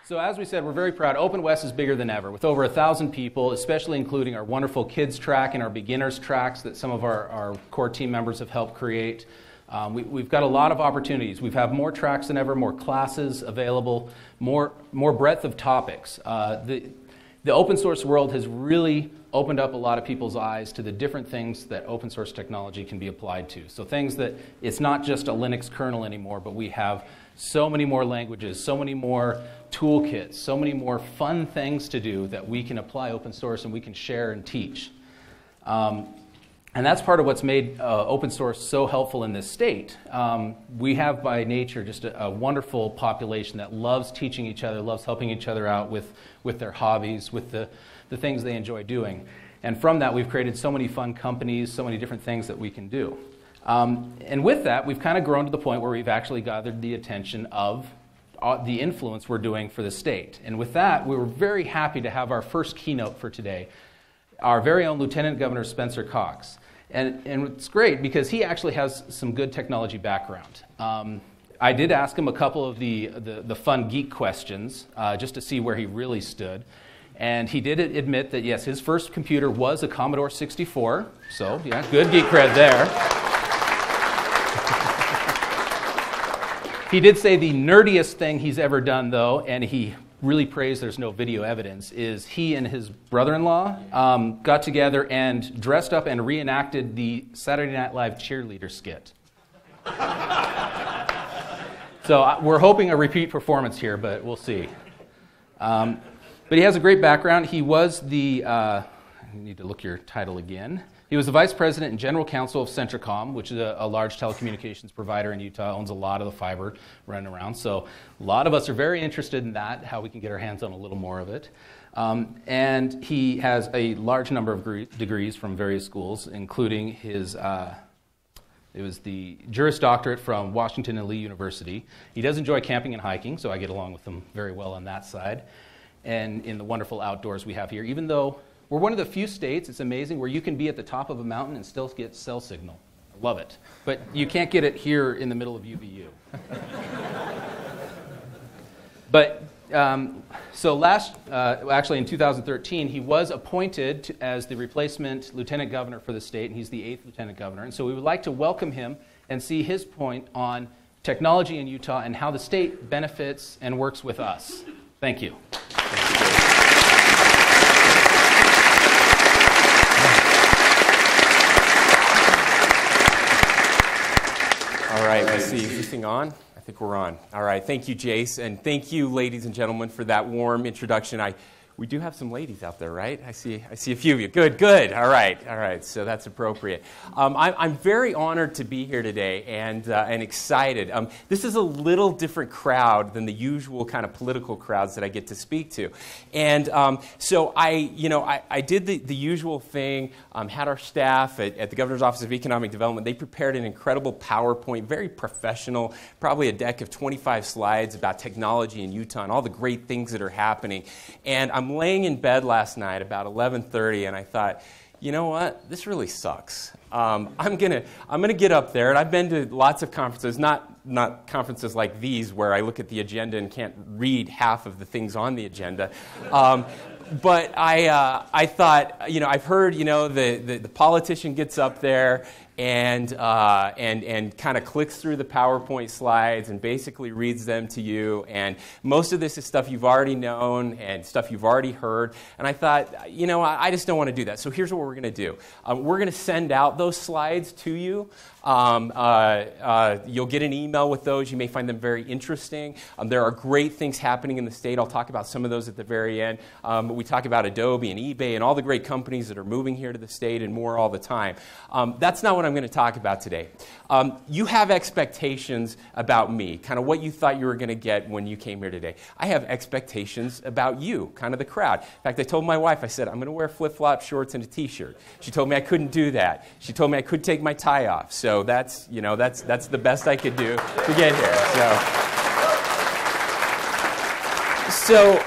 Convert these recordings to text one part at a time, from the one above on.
So as we said, we're very proud. Openwest is bigger than ever, with over 1,000 people, especially including our wonderful kids track and our beginners tracks that some of our core team members have helped create. We've got a lot of opportunities. We have more tracks than ever, more classes available, more breadth of topics. The open source world has really opened up a lot of people's eyes to the different things that open source technology can be applied to. So things that it's not just a Linux kernel anymore, but we have so many more languages, so many more toolkits, so many more fun things to do that we can apply open source and we can share and teach. And that's part of what's made open source so helpful in this state. We have by nature just a wonderful population that loves teaching each other, loves helping each other out with their hobbies, with the things they enjoy doing. And from that, we've created so many fun companies, so many different things that we can do. And with that, we've kind of grown to the point where we've actually gathered the attention of the influence we're doing for the state. And with that, we were very happy to have our first keynote for today, our very own Lieutenant Governor Spencer Cox. And it's great because he actually has some good technology background. I did ask him a couple of the fun geek questions just to see where he really stood. And he did admit that, yes, his first computer was a Commodore 64. So, yeah, good geek cred there. He did say the nerdiest thing he's ever done, though, and he really praised there's no video evidence, is he and his brother-in-law got together and dressed up and reenacted the Saturday Night Live cheerleader skit. So we're hoping a repeat performance here, but we'll see. But he has a great background. He was the, I need to look your title again. He was the vice president and general counsel of Centricom, which is a large telecommunications provider in Utah, owns a lot of the fiber running around. So a lot of us are very interested in that, how we can get our hands on a little more of it. And he has a large number of degrees from various schools, including his, it was the Juris Doctorate from Washington and Lee University. He does enjoy camping and hiking, so I get along with him very well on that side. And in the wonderful outdoors we have here, even though we're one of the few states, it's amazing, where you can be at the top of a mountain and still get cell signal. I love it. But you can't get it here in the middle of UVU. But so actually in 2013, he was appointed as the replacement lieutenant governor for the state, and he's the 8th lieutenant governor. And so we would like to welcome him and see his point on technology in Utah and how the state benefits and works with us. Thank you. All right, let's see. Is this thing on? I think we're on. All right, thank you, Jace, and thank you, ladies and gentlemen, for that warm introduction. We do have some ladies out there, right? I see a few of you. Good. All right. So that's appropriate. I'm very honored to be here today and excited. This is a little different crowd than the usual kind of political crowds that I get to speak to, and so I did the usual thing. Had our staff at the Governor's Office of Economic Development. They prepared an incredible PowerPoint, very professional, probably a deck of 25 slides about technology in Utah and all the great things that are happening. And I'm laying in bed last night about 11:30, and I thought, you know what? This really sucks. I'm gonna get up there, and I've been to lots of conferences, not conferences like these where I look at the agenda and can't read half of the things on the agenda. But I thought, I've heard, the politician gets up there and kind of clicks through the PowerPoint slides and basically reads them to you. And most of this is stuff you've already known and stuff you've already heard. And I thought, I just don't want to do that. So here's what we're going to do. We're going to send out those slides to you. You'll get an email with those. You may find them very interesting. There are great things happening in the state. I'll talk about some of those at the very end. We talk about Adobe and eBay and all the great companies that are moving here to the state and more all the time. That's not what I'm going to talk about today. You have expectations about me, kind of what you thought you were going to get when you came here today. I have expectations about you, kind of the crowd. In fact, I told my wife, I said, I'm going to wear flip-flop shorts and a T-shirt. She told me I couldn't do that. She told me I could take my tie off. So that's the best I could do to get here. So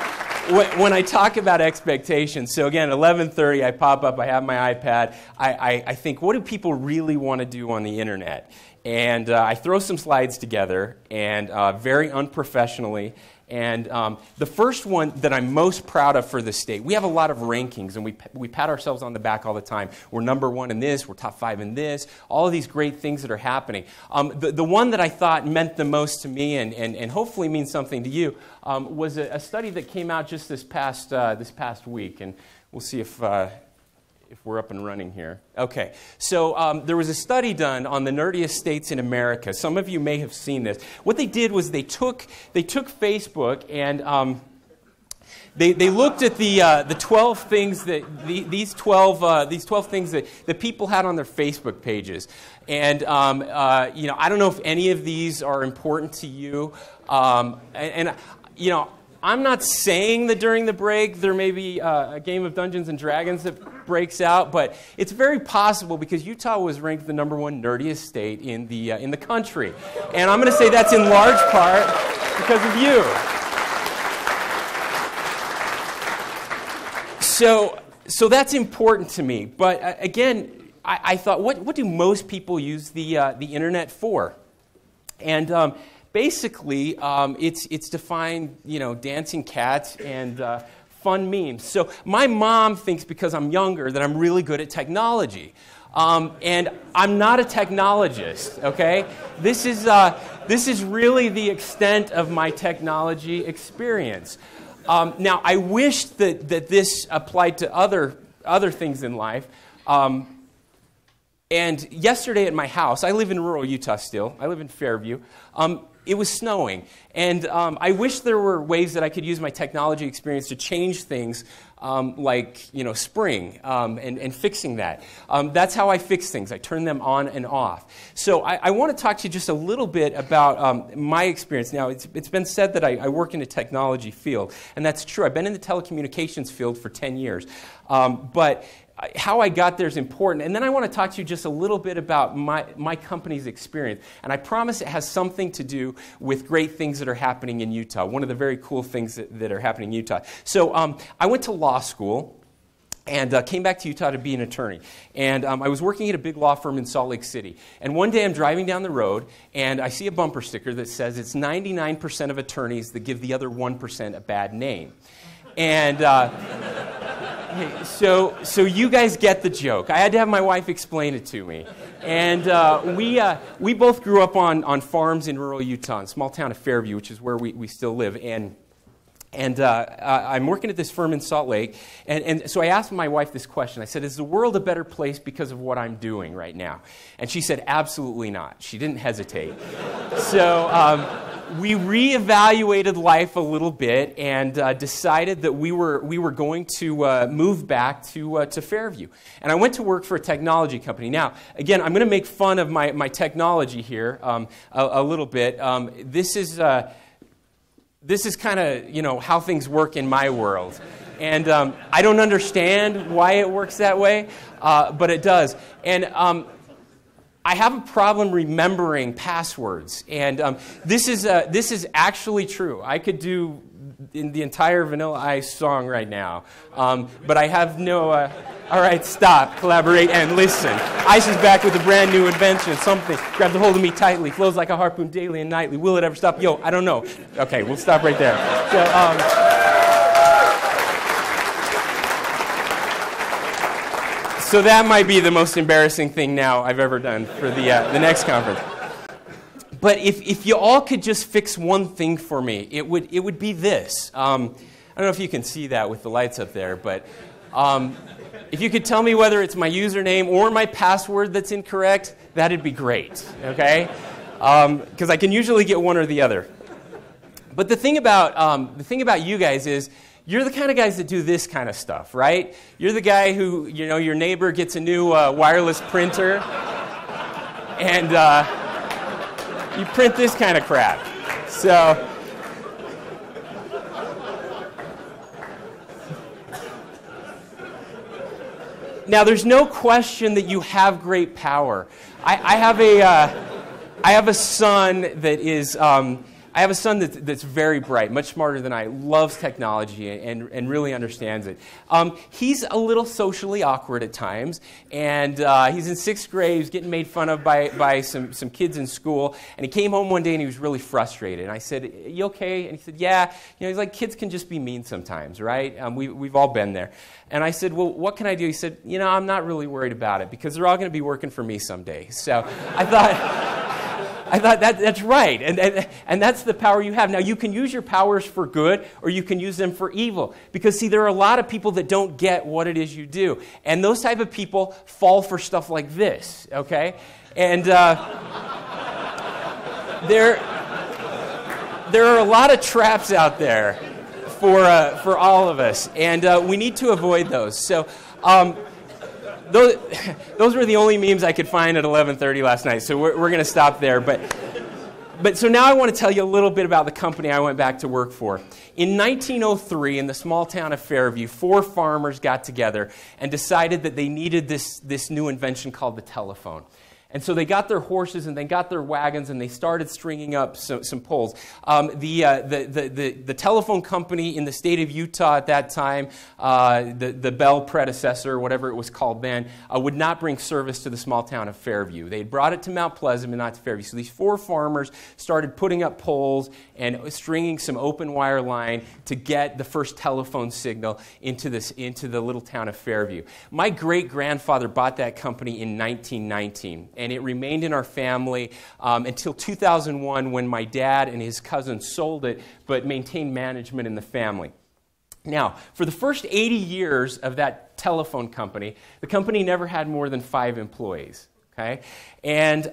when I talk about expectations, so again, 11:30, I pop up, I have my iPad, I think, what do people really want to do on the internet? And I throw some slides together, and very unprofessionally, And the first one that I'm most proud of for the state, we have a lot of rankings, and we pat ourselves on the back all the time. We're number 1 in this, we're top 5 in this, all of these great things that are happening. The one that I thought meant the most to me and hopefully means something to you was a study that came out just this past week, and we'll see if we're up and running here. Okay, so there was a study done on the nerdiest states in America. Some of you may have seen this. What they did was they took Facebook and they looked at the 12 things that these 12 things that people had on their Facebook pages. And I don't know if any of these are important to you. I'm not saying that during the break there may be a game of Dungeons and Dragons that breaks out, but it's very possible because Utah was ranked the number 1 nerdiest state in the country, and I'm going to say that's in large part because of you. So that's important to me. But again, I thought, what do most people use the internet for? And basically, it's to find dancing cats and fun memes. So my mom thinks because I'm younger that I'm really good at technology, and I'm not a technologist. Okay, this is really the extent of my technology experience. Now, I wish that this applied to other things in life. And yesterday at my house, I live in rural Utah still. I live in Fairview. It was snowing. And I wish there were ways that I could use my technology experience to change things like spring and fixing that. That's how I fix things. I turn them on and off. So I want to talk to you just a little bit about my experience. Now, it's been said that I work in the technology field, and that's true. I've been in the telecommunications field for 10 years. But how I got there is important. And then I want to talk to you just a little bit about my company's experience. And I promise it has something to do with great things that are happening in Utah, one of the very cool things that are happening in Utah. So I went to law school and came back to Utah to be an attorney. And I was working at a big law firm in Salt Lake City. And one day I'm driving down the road, and I see a bumper sticker that says it's 99% of attorneys that give the other 1% a bad name. And so you guys get the joke. I had to have my wife explain it to me. And we both grew up on farms in rural Utah, in a small town of Fairview, which is where we still live. And I'm working at this firm in Salt Lake. And so I asked my wife this question. I said, is the world a better place because of what I'm doing right now? And she said, absolutely not. She didn't hesitate. So we reevaluated life a little bit and decided that we were going to move back to Fairview. And I went to work for a technology company. Now, again, I'm going to make fun of my technology here a little bit. This is kind of how things work in my world. And I don't understand why it works that way, but it does. And I have a problem remembering passwords, and this is actually true. I could do in the entire Vanilla Ice song right now, but I have no. All right, stop, collaborate, and listen. Ice is back with a brand new invention. Something grabs a hold of me tightly, flows like a harpoon daily and nightly. Will it ever stop? Yo, I don't know. Okay, we'll stop right there. So that might be the most embarrassing thing now I've ever done for the next conference. But if you all could just fix one thing for me, it would be this. I don't know if you can see that with the lights up there, but if you could tell me whether it's my username or my password that's incorrect, that'd be great. Okay? Because I can usually get one or the other. But the thing about you guys is, you're the kind of guys that do this kind of stuff, right? You're the guy who, your neighbor gets a new wireless printer, and you print this kind of crap. So, now there's no question that you have great power. I have a son that is I have a son that's very bright, much smarter than I, loves technology and really understands it. He's a little socially awkward at times, and he's in 6th grade. He's getting made fun of by some kids in school, and he came home one day and he was really frustrated. And I said, "You okay?" And he said, "Yeah." He's like, "Kids can just be mean sometimes, right? We've all been there." And I said, "Well, what can I do?" He said, "I'm not really worried about it because they're all going to be working for me someday." So I thought that's right, and that's the power you have. Now, you can use your powers for good, or you can use them for evil. Because, see, there are a lot of people that don't get what it is you do. And those type of people fall for stuff like this, okay? And there are a lot of traps out there for all of us, and we need to avoid those. So those were the only memes I could find at 11:30 last night, so we're going to stop there. But so now I want to tell you a little bit about the company I went back to work for. In 1903, in the small town of Fairview, 4 farmers got together and decided that they needed this new invention called the telephone. And so they got their horses and they got their wagons and they started stringing up some poles. The telephone company in the state of Utah at that time, the Bell predecessor, whatever it was called then, would not bring service to the small town of Fairview. They had brought it to Mount Pleasant but not to Fairview. So these 4 farmers started putting up poles and stringing some open wire line to get the first telephone signal into the little town of Fairview. My great-grandfather bought that company in 1919. And it remained in our family until 2001 when my dad and his cousin sold it, but maintained management in the family. Now, for the first 80 years of that telephone company, the company never had more than 5 employees. Okay, and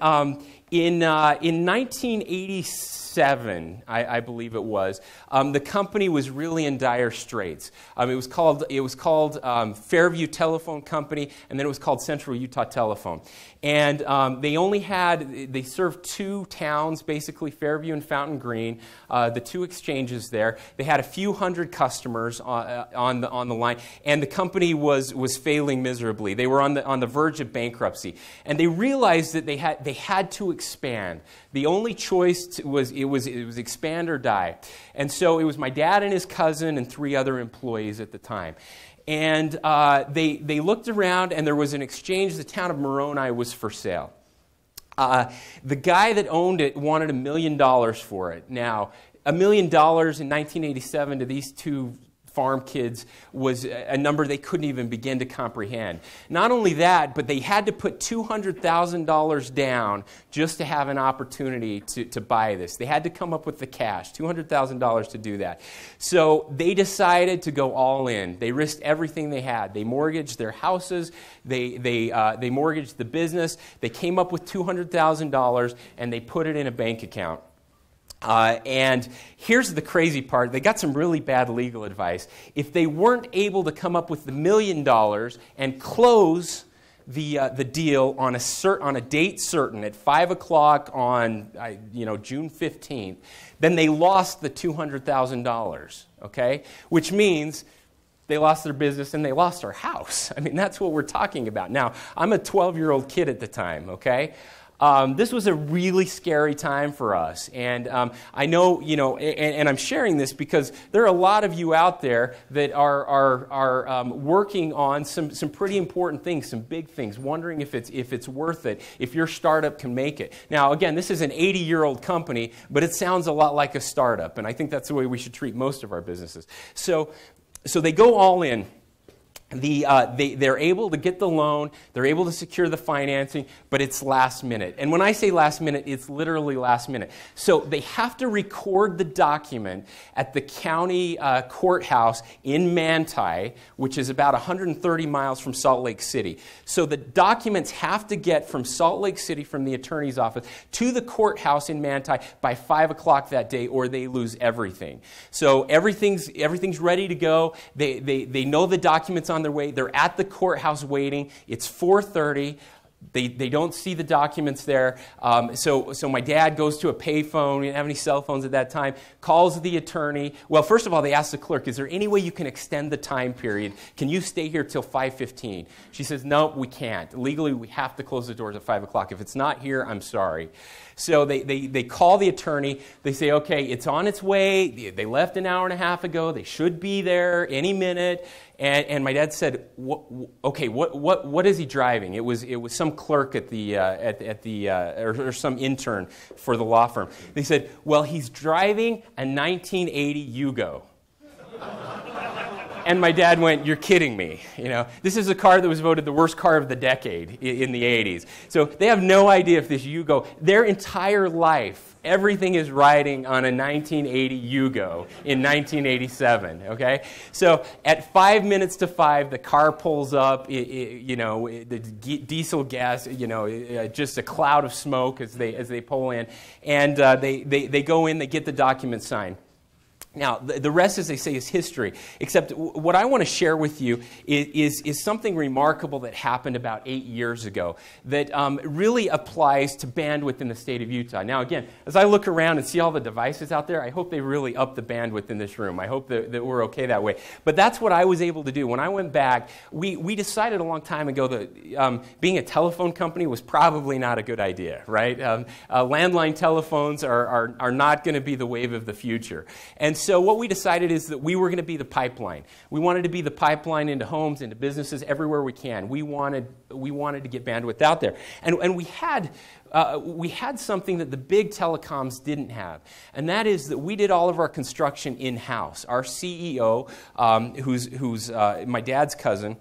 in 1987, I believe it was, the company was really in dire straits. It was called Fairview Telephone Company, and then it was called Central Utah Telephone. And they served 2 towns, basically Fairview and Fountain Green, the 2 exchanges there. They had a few hundred customers on the line, and the company was failing miserably. They were on the verge of bankruptcy, and they realized that they had to expand. The only choice was expand or die. And so it was my dad and his cousin and 3 other employees at the time. And they looked around, and there was an exchange. The town of Moroni was for sale. The guy that owned it wanted $1 million for it. Now, $1 million in 1987 to these 2 farm kids was a number they couldn't even begin to comprehend. Not only that, but they had to put $200,000 down just to have an opportunity to buy this. They had to come up with the cash, $200,000 to do that. So they decided to go all in. They risked everything they had. They mortgaged their houses. They mortgaged the business. They came up with $200,000 and they put it in a bank account. And here's the crazy part. They got some really bad legal advice. If they weren't able to come up with the $1 million and close the deal on a date certain at 5 o'clock on June 15th, then they lost the $200,000. Okay, which means they lost their business and they lost our house. I mean, that's what we're talking about. Now, I'm a 12-year-old kid at the time. Okay. This was a really scary time for us, and I know, and I'm sharing this because there are a lot of you out there that are working on some pretty important things, some big things, wondering if it's worth it, if your startup can make it. Now, again, this is an 80-year-old company, but it sounds a lot like a startup, and I think that's the way we should treat most of our businesses. So they go all in. They're able to get the loan, they're able to secure the financing, but it's last minute. And when I say last minute, it's literally last minute. So they have to record the document at the county courthouse in Manti, which is about 130 miles from Salt Lake City. So the documents have to get from Salt Lake City, from the attorney's office, to the courthouse in Manti by 5 o'clock that day, or they lose everything. So everything's ready to go. They know the documents on their way. They're at the courthouse waiting. It's 4:30. They don't see the documents there. So my dad goes to a payphone. We didn't have any cell phones at that time. Calls the attorney. Well, first of all, they ask the clerk, is there any way you can extend the time period? Can you stay here till 5:15? She says, no, we can't. Legally, we have to close the doors at 5 o'clock. If it's not here, I'm sorry. So they call the attorney. They say, okay, it's on its way. They left an hour and a half ago. They should be there any minute. And my dad said, okay, what is he driving? It was some clerk at the or some intern for the law firm. They said, well, he's driving a 1980 Yugo. And my dad went, you're kidding me. This is a car that was voted the worst car of the decade in the 80s. So they have no idea if this Yugo, their entire life, everything is riding on a 1980 Yugo in 1987, okay? So at 5 minutes to 5, the car pulls up, the diesel gas, just a cloud of smoke as they pull in. And they go in, they get the document signed. Now, the rest, as they say, is history, except what I want to share with you is something remarkable that happened about 8 years ago that really applies to bandwidth in the state of Utah. Now, again, as I look around and see all the devices out there, I hope they really up the bandwidth in this room. I hope that we're okay that way. But that's what I was able to do. When I went back, we decided a long time ago that being a telephone company was probably not a good idea, right? Landline telephones are not going to be the wave of the future. And so what we decided is that we were going to be the pipeline. We wanted to be the pipeline into homes, into businesses, everywhere we can. We wanted to get bandwidth out there. And we had something that the big telecoms didn't have. And that is that we did all of our construction in-house. Our CEO, who's my dad's cousin,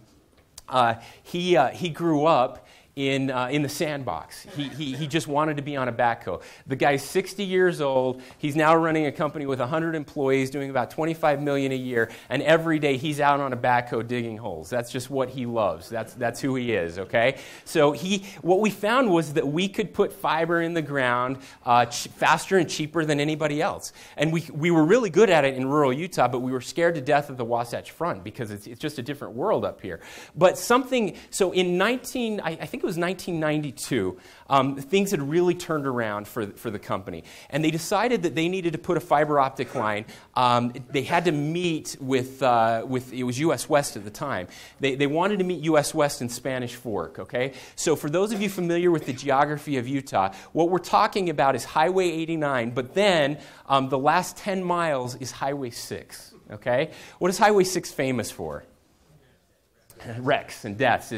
he grew up in the sandbox. He just wanted to be on a backhoe. The guy's 60 years old. He's now running a company with 100 employees, doing about $25 million a year, and every day he's out on a backhoe digging holes. That's just what he loves. That's who he is, okay? So what we found was that we could put fiber in the ground faster and cheaper than anybody else. And we were really good at it in rural Utah, but we were scared to death of the Wasatch Front because it's just a different world up here. But so in I think it was 1992, things had really turned around for the company. And they decided that they needed to put a fiber optic line. They had to meet with it was US West at the time. They wanted to meet US West in Spanish Fork, okay? So for those of you familiar with the geography of Utah, what we're talking about is Highway 89, but then the last 10 miles is Highway 6, okay? What is Highway 6 famous for? Wrecks and deaths.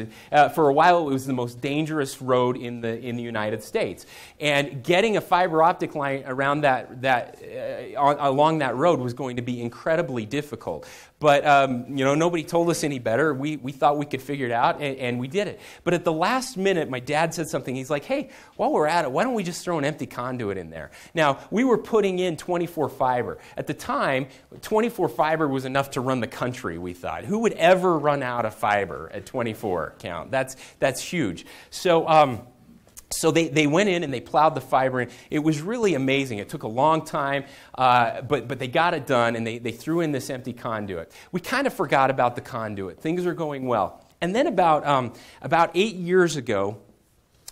For a while, it was the most dangerous road in the United States. And getting a fiber optic line around along that road was going to be incredibly difficult. But nobody told us any better. We thought we could figure it out, and we did it. But at the last minute, my dad said something. He's like, "Hey, while we're at it, why don't we just throw an empty conduit in there?" Now, we were putting in 24 fiber. At the time, 24 fiber was enough to run the country, we thought. Who would ever run out of fiber at 24 count? That's huge. So they went in and they plowed the fiber in. It was really amazing. It took a long time, but they got it done, and they threw in this empty conduit. We kind of forgot about the conduit. Things are going well. And then about 8 years ago,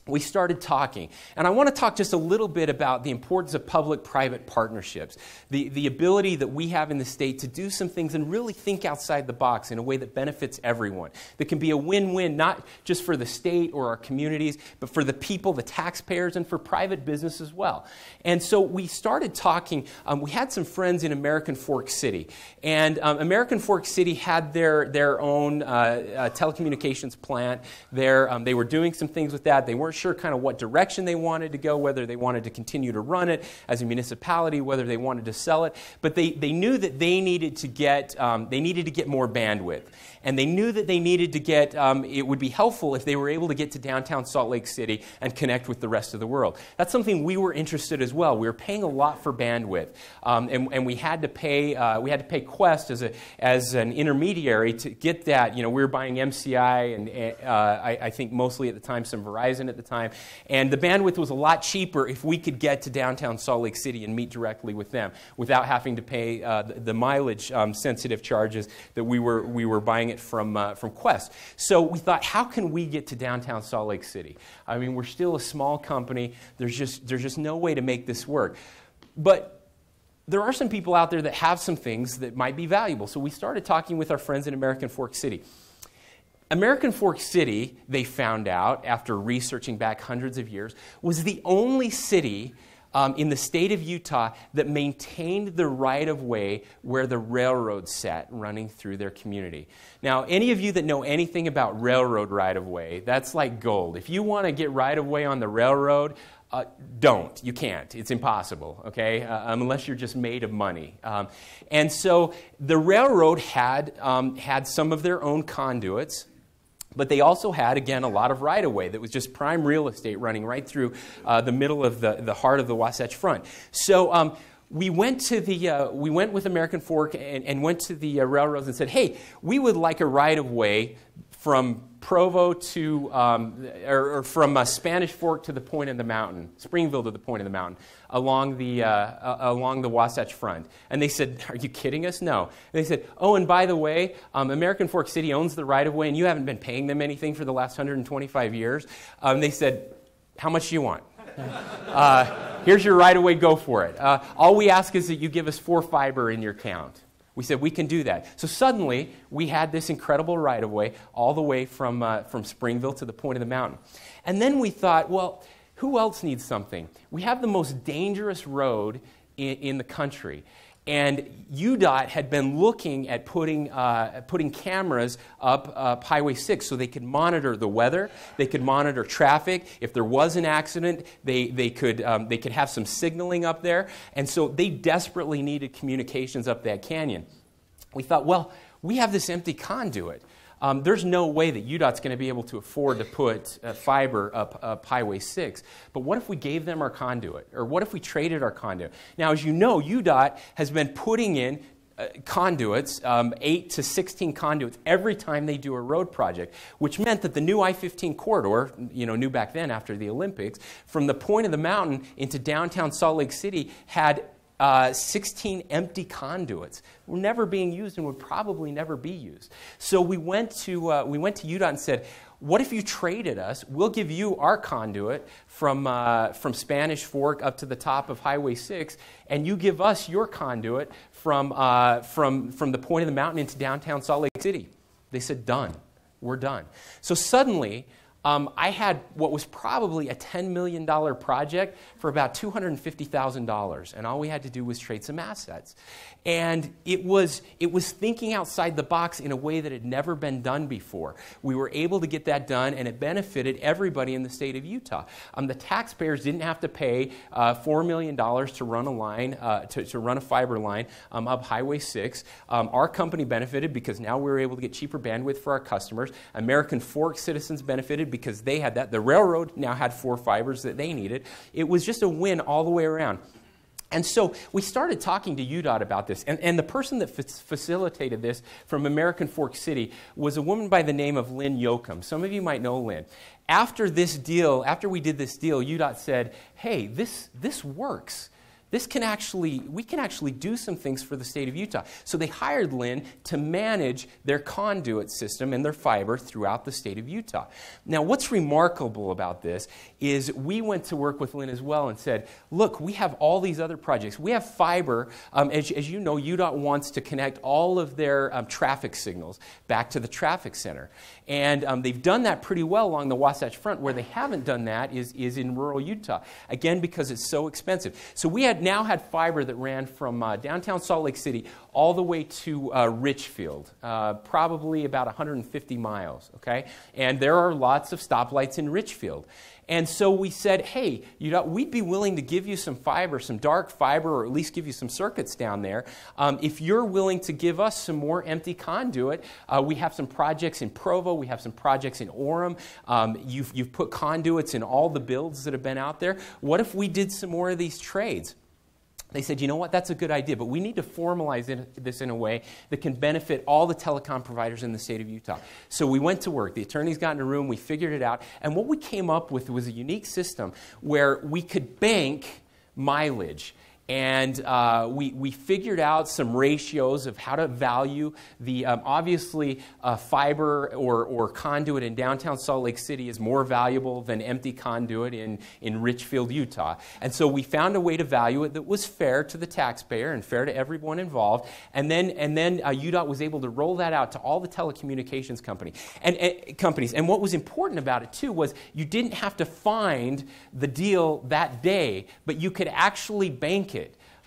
we started talking. And I want to talk just a little bit about the importance of public-private partnerships, the ability that we have in the state to do some things and really think outside the box in a way that benefits everyone, that can be a win-win, not just for the state or our communities, but for the people, the taxpayers, and for private business as well. And so we started talking. We had some friends in American Fork City. And American Fork City had their own telecommunications plant. They were doing some things with that. They weren't sure kind of what direction they wanted to go, whether they wanted to continue to run it as a municipality, whether they wanted to sell it. But they knew that they needed to get more bandwidth. And they knew that they needed to get, it would be helpful if they were able to get to downtown Salt Lake City and connect with the rest of the world. That's something we were interested as well. We were paying a lot for bandwidth. And we had to pay Quest as an intermediary to get that. We were buying MCI and I think mostly at the time some Verizon at the the time. And the bandwidth was a lot cheaper if we could get to downtown Salt Lake City and meet directly with them without having to pay the mileage sensitive charges that we were buying it from Quest. So we thought, how can we get to downtown Salt Lake City? I mean, we're still a small company. There's just no way to make this work. But there are some people out there that have some things that might be valuable. So we started talking with our friends in American Fork City. American Fork City, they found out after researching back hundreds of years, was the only city in the state of Utah that maintained the right-of-way where the railroad sat running through their community. Now, any of you that know anything about railroad right-of-way, that's like gold. If you want to get right-of-way on the railroad, don't. You can't. It's impossible, okay, unless you're just made of money. And so the railroad had some of their own conduits, but they also had, again, a lot of right-of-way that was just prime real estate running right through the middle of the heart of the Wasatch Front. So we went with American Fork and went to the railroads and said, hey, we would like a right-of-way from Provo to, or from Spanish Fork to the point of the mountain, Springville to the point of the mountain, along the Wasatch Front. And they said, are you kidding us? No. And they said, oh, and by the way, American Fork City owns the right-of-way, and you haven't been paying them anything for the last 125 years. They said, how much do you want? Here's your right-of-way, go for it. All we ask is that you give us 4 fiber in your count. We said, we can do that. So suddenly, we had this incredible right-of-way all the way from Springville to the point of the mountain. And then we thought, well, who else needs something? We have the most dangerous road in the country. And UDOT had been looking at putting cameras up Highway 6 so they could monitor the weather, they could monitor traffic. If there was an accident, they could have some signaling up there. And so they desperately needed communications up that canyon. We thought, well, we have this empty conduit. There's no way that UDOT's going to be able to afford to put fiber up Highway 6. But what if we gave them our conduit? Or what if we traded our conduit? Now, as you know, UDOT has been putting in conduits, 8 to 16 conduits, every time they do a road project, which meant that the new I-15 corridor, new back then after the Olympics, from the point of the mountain into downtown Salt Lake City had 16 empty conduits were never being used and would probably never be used. So we went to UDOT and said, what if you traded us? We'll give you our conduit from Spanish Fork up to the top of Highway 6, and you give us your conduit from the point of the mountain into downtown Salt Lake City. They said, done. We're done. So suddenly, I had what was probably a $10 million project for about $250,000, and all we had to do was trade some assets. And it was thinking outside the box in a way that had never been done before. We were able to get that done, and it benefited everybody in the state of Utah. The taxpayers didn't have to pay $4 million to run a line, to run a fiber line up Highway 6. Our company benefited because now we were able to get cheaper bandwidth for our customers. American Fork citizens benefited because they had that. The railroad now had 4 fibers that they needed. It was just a win all the way around. And so we started talking to UDOT about this. And the person that facilitated this from American Fork City was a woman by the name of Lynn Yoakum. Some of you might know Lynn. After we did this deal, UDOT said, hey, this works. We can actually do some things for the state of Utah. So they hired Lynn to manage their conduit system and their fiber throughout the state of Utah. Now, what's remarkable about this is we went to work with Lynn as well and said, look, we have all these other projects. We have fiber. As you know, UDOT wants to connect all of their traffic signals back to the traffic center. And they've done that pretty well along the Wasatch Front. Where they haven't done that is in rural Utah, again, because it's so expensive. So we now had fiber that ran from downtown Salt Lake City all the way to Richfield, probably about 150 miles, okay? And there are lots of stoplights in Richfield. And so we said, hey, we'd be willing to give you some fiber, some dark fiber, or at least give you some circuits down there. If you're willing to give us some more empty conduit, we have some projects in Provo, we have some projects in Orem. You've put conduits in all the builds that have been out there. What if we did some more of these trades? they said, you know what, that's a good idea, but we need to formalize this in a way that can benefit all the telecom providers in the state of Utah. So we went to work. The attorneys got in a room. We figured it out. And what we came up with was a unique system where we could bank mileage. And we figured out some ratios of how to value the, obviously, fiber or conduit in downtown Salt Lake City is more valuable than empty conduit in Richfield, Utah. And so we found a way to value it that was fair to the taxpayer and fair to everyone involved. And then UDOT was able to roll that out to all the telecommunications companies. And what was important about it, too, was you didn't have to find the deal that day, but you could actually bank it.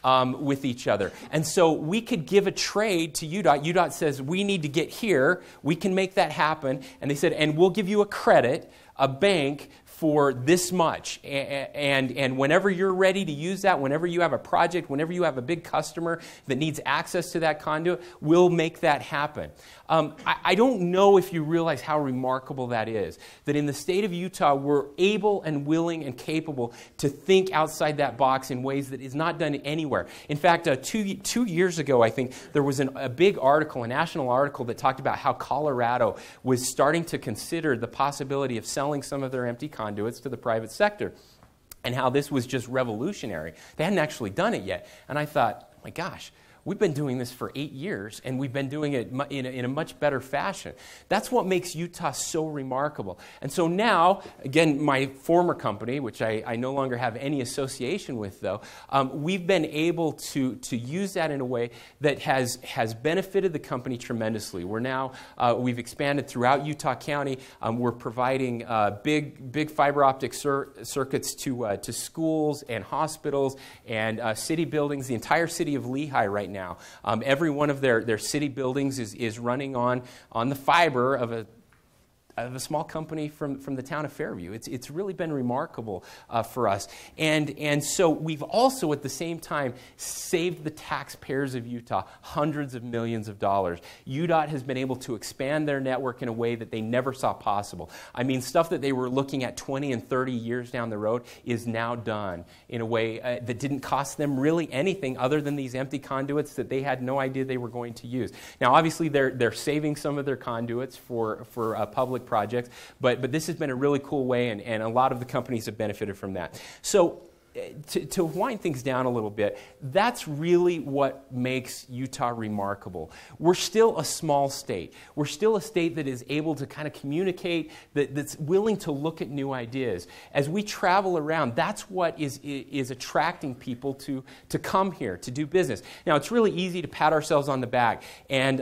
With each other. And so we could give a trade to UDOT. UDOT says, we need to get here. We can make that happen. And they said, and we'll give you a credit, a bank, for this much. And whenever you're ready to use that, whenever you have a project, whenever you have a big customer that needs access to that conduit, we'll make that happen. I don't know if you realize how remarkable that is, that in the state of Utah, we're able and willing and capable to think outside that box in ways that is not done anywhere. In fact, 2 years ago, I think, there was a big article, a national article, that talked about how Colorado was starting to consider the possibility of selling some of their empty conduits to the private sector, and how this was just revolutionary. They hadn't actually done it yet. And I thought, oh my gosh, we've been doing this for 8 years, and we've been doing it in a much better fashion. That's what makes Utah so remarkable. And so now, again, my former company, which I no longer have any association with, though, we've been able to use that in a way that has benefited the company tremendously. We're now, we've expanded throughout Utah County. We're providing big fiber optic circuits to schools and hospitals and city buildings, the entire city of Lehi right now. Every one of their city buildings is running on the fiber of a small company from the town of Fairview. It's really been remarkable for us. And so we've also, at the same time, saved the taxpayers of Utah hundreds of millions of dollars. UDOT has been able to expand their network in a way that they never saw possible. I mean, stuff that they were looking at 20 and 30 years down the road is now done in a way that didn't cost them really anything other than these empty conduits that they had no idea they were going to use. Now, obviously, they're saving some of their conduits for public projects, but this has been a really cool way, and a lot of the companies have benefited from that. So to wind things down a little bit, that's really what makes Utah remarkable. We're still a small state. We're still a state that is able to kind of communicate, that's willing to look at new ideas. As we travel around, that's what is attracting people to come here, to do business. Now, it's really easy to pat ourselves on the back, and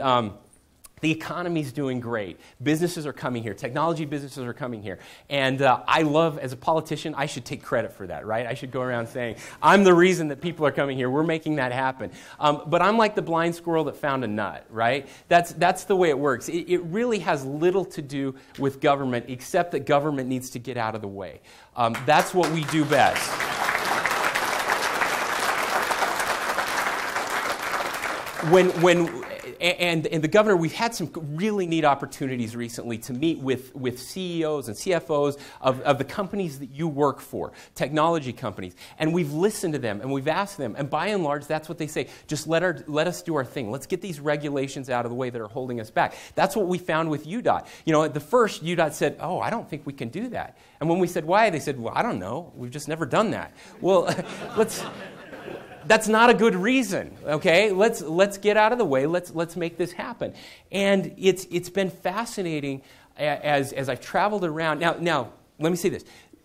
the economy's doing great. Businesses are coming here. Technology businesses are coming here. And I love, as a politician, I should take credit for that, right? I should go around saying, I'm the reason that people are coming here. We're making that happen. But I'm like the blind squirrel that found a nut, right? That's the way it works. It really has little to do with government, except that government needs to get out of the way. That's what we do best. And the governor, we've had some really neat opportunities recently to meet with CEOs and CFOs of the companies that you work for, technology companies. And we've listened to them, and we've asked them, and by and large, that's what they say. Just let us do our thing. Let's get these regulations out of the way that are holding us back. That's what we found with UDOT. You know, at the first, UDOT said, oh, I don't think we can do that. And when we said, why? They said, well, I don't know. We've just never done that. Well, that's not a good reason, okay? Let's get out of the way. Let's make this happen. And it's been fascinating as I've traveled around. Now, let me say this.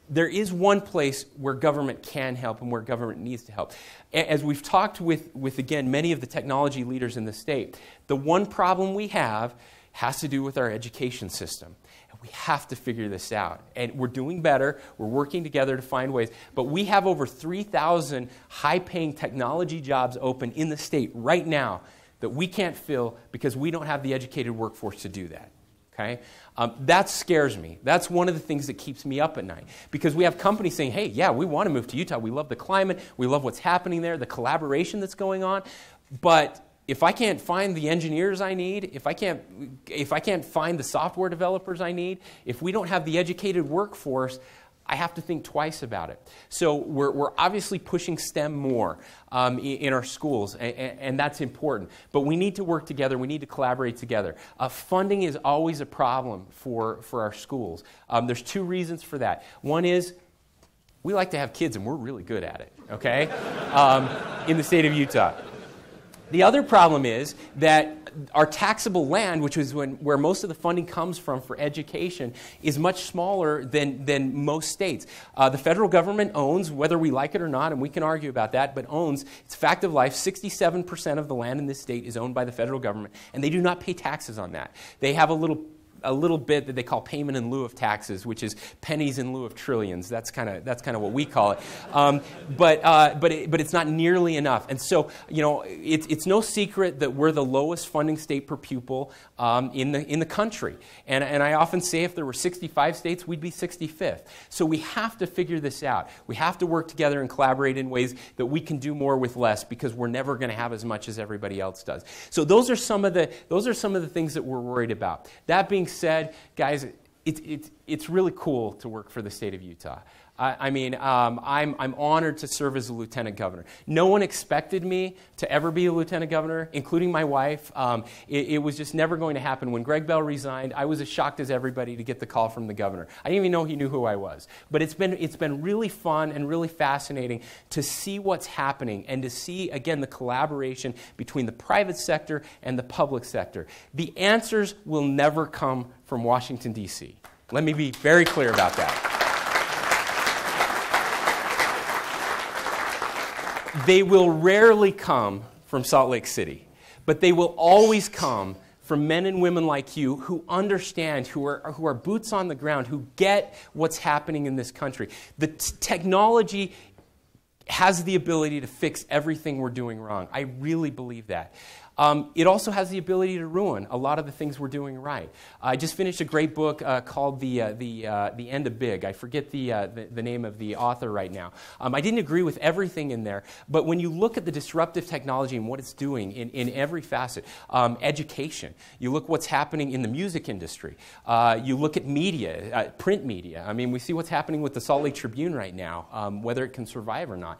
There is one place where government can help and where government needs to help. As we've talked with again, many of the technology leaders in the state, the one problem we have has to do with our education system. We have to figure this out. And we're doing better. We're working together to find ways. But we have over 3,000 high-paying technology jobs open in the state right now that we can't fill because we don't have the educated workforce to do that. Okay? That scares me. That's one of the things that keeps me up at night. Because we have companies saying, hey, yeah, we want to move to Utah. We love the climate. We love what's happening there, the collaboration that's going on. But if I can't find the engineers I need, if I can't find the software developers I need, if we don't have the educated workforce, I have to think twice about it. So we're obviously pushing STEM more in our schools, and that's important. But we need to work together. We need to collaborate together. Funding is always a problem for our schools. There's two reasons for that. One is we like to have kids, and we're really good at it, okay, in the state of Utah. The other problem is that our taxable land, which is where most of the funding comes from for education, is much smaller than most states. The federal government owns, whether we like it or not, and we can argue about that, but owns, it's a fact of life, 67% of the land in this state is owned by the federal government, and they do not pay taxes on that. They have a little bit that they call payment in lieu of taxes, which is pennies in lieu of trillions. That's kind of what we call it. But it's not nearly enough. And so, it's no secret that we're the lowest funding state per pupil in the country. And I often say if there were 65 states, we'd be 65th. So we have to figure this out. We have to work together and collaborate in ways that we can do more with less, because we're never going to have as much as everybody else does. So those are some of the things that we're worried about. That being said, guys, it's really cool to work for the state of Utah. I'm honored to serve as a lieutenant governor. No one expected me to ever be a lieutenant governor, including my wife. It was just never going to happen. When Greg Bell resigned, I was as shocked as everybody to get the call from the governor. I didn't even know he knew who I was. But it's been really fun and really fascinating to see what's happening and to see, again, the collaboration between the private sector and the public sector. The answers will never come from Washington, D.C. Let me be very clear about that. They will rarely come from Salt Lake City, but they will always come from men and women like you who understand, who are boots on the ground, who get what's happening in this country. The technology has the ability to fix everything we're doing wrong. I really believe that. It also has the ability to ruin a lot of the things we're doing right. I just finished a great book called The End of Big. I forget the name of the author right now. I didn't agree with everything in there, but when you look at the disruptive technology and what it's doing in every facet, education, you look what's happening in the music industry, you look at media, print media. I mean, we see what's happening with the Salt Lake Tribune right now, whether it can survive or not.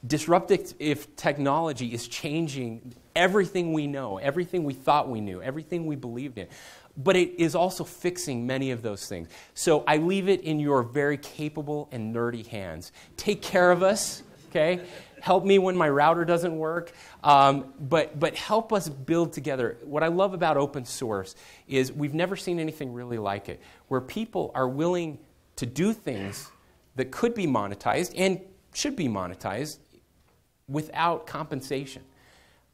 Disruptive technology is changing everything we know, everything we thought we knew, everything we believed in. But it is also fixing many of those things. So I leave it in your very capable and nerdy hands. Take care of us, okay? Help me when my router doesn't work. But help us build together. What I love about open source is we've never seen anything really like it, where people are willing to do things that could be monetized and should be monetized without compensation.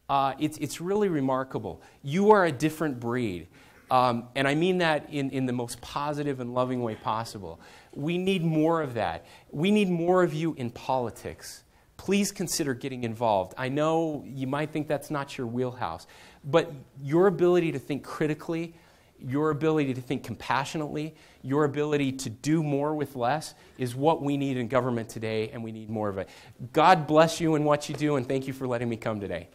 It's really remarkable. You are a different breed. And I mean that in the most positive and loving way possible. We need more of that. We need more of you in politics. Please consider getting involved. I know you might think that's not your wheelhouse, but your ability to think critically, your ability to think compassionately, your ability to do more with less is what we need in government today, and we need more of it. God bless you in what you do, and thank you for letting me come today.